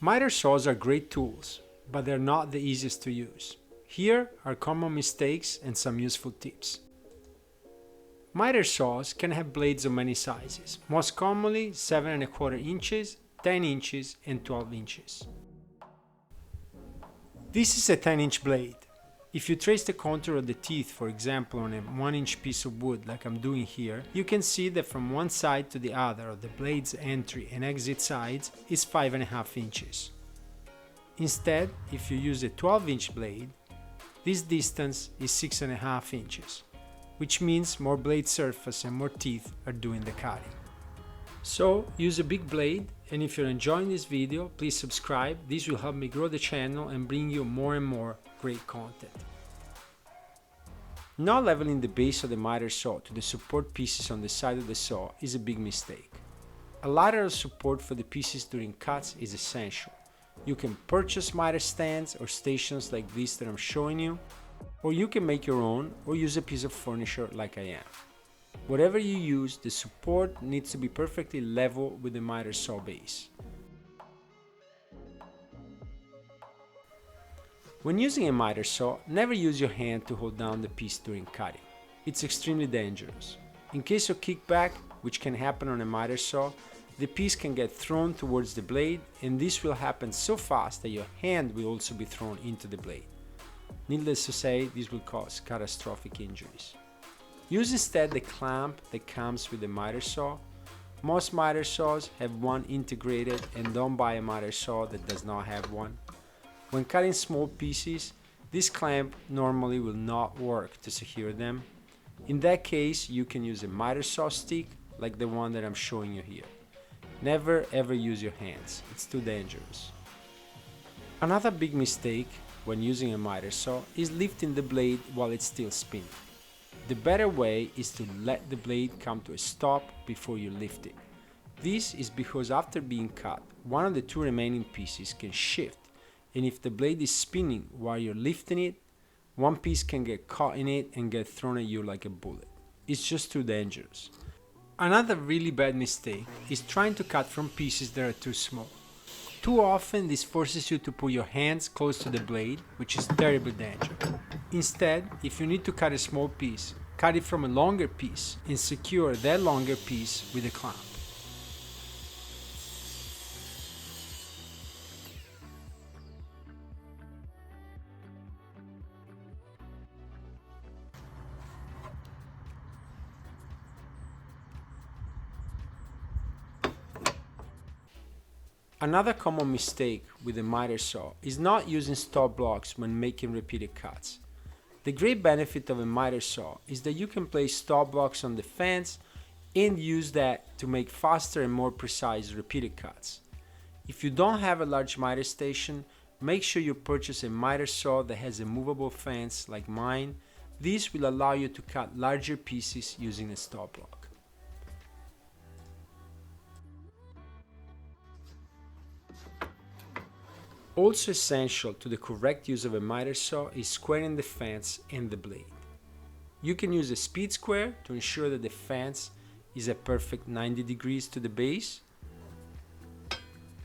Miter saws are great tools, but they're not the easiest to use. Here are common mistakes and some useful tips. Miter saws can have blades of many sizes, most commonly 7¼ inches, 10 inches and 12 inches. This is a 10-inch blade. If you trace the contour of the teeth, for example on a 1-inch piece of wood like I'm doing here, you can see that from one side to the other of the blade's entry and exit sides is 5½ inches. Instead, if you use a 12-inch blade, this distance is 6½ inches, which means more blade surface and more teeth are doing the cutting. So use a big blade, and if you're enjoying this video, please subscribe. This will help me grow the channel and bring you more and more great content. Not leveling the base of the miter saw to the support pieces on the side of the saw is a big mistake. A lateral support for the pieces during cuts is essential. You can purchase miter stands or stations like this that I'm showing you, or you can make your own or use a piece of furniture like I am. Whatever you use, the support needs to be perfectly level with the miter saw base. When using a miter saw, never use your hand to hold down the piece during cutting. It's extremely dangerous. In case of kickback, which can happen on a miter saw, the piece can get thrown towards the blade, and this will happen so fast that your hand will also be thrown into the blade. Needless to say, this will cause catastrophic injuries. Use instead the clamp that comes with the miter saw. Most miter saws have one integrated, and don't buy a miter saw that does not have one. When cutting small pieces, this clamp normally will not work to secure them. In that case, you can use a miter saw stick like the one that I'm showing you here. Never ever use your hands, it's too dangerous. Another big mistake when using a miter saw is lifting the blade while it's still spinning. The better way is to let the blade come to a stop before you lift it. This is because after being cut, one of the two remaining pieces can shift, and if the blade is spinning while you're lifting it, one piece can get caught in it and get thrown at you like a bullet. It's just too dangerous. Another really bad mistake is trying to cut from pieces that are too small. Too often this forces you to put your hands close to the blade, which is terribly dangerous. Instead, if you need to cut a small piece, cut it from a longer piece and secure that longer piece with a clamp. Another common mistake with a miter saw is not using stop blocks when making repeated cuts. The great benefit of a miter saw is that you can place stop blocks on the fence and use that to make faster and more precise repeated cuts. If you don't have a large miter station, make sure you purchase a miter saw that has a movable fence like mine. This will allow you to cut larger pieces using a stop block. Also essential to the correct use of a miter saw is squaring the fence and the blade. You can use a speed square to ensure that the fence is a perfect 90 degrees to the base,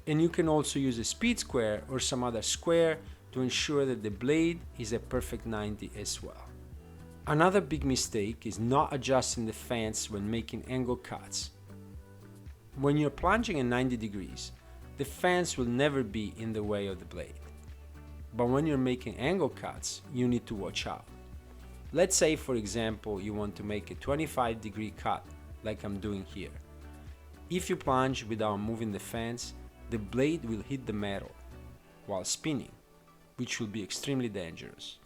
and you can also use a speed square or some other square to ensure that the blade is a perfect 90 as well. Another big mistake is not adjusting the fence when making angle cuts. When you're plunging at 90 degrees, the fence will never be in the way of the blade. But when you're making angle cuts, you need to watch out. Let's say, for example, you want to make a 25-degree cut, like I'm doing here. If you plunge without moving the fence, the blade will hit the metal while spinning, which will be extremely dangerous.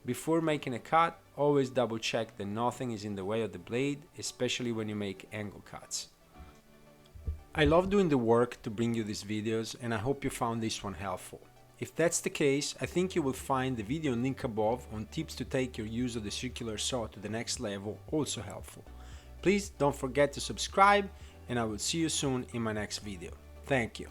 Before making a cut, always double check that nothing is in the way of the blade, especially when you make angle cuts. I love doing the work to bring you these videos, and I hope you found this one helpful. If that's the case, I think you will find the video link above on tips to take your use of the circular saw to the next level also helpful. Please don't forget to subscribe, and I will see you soon in my next video. Thank you.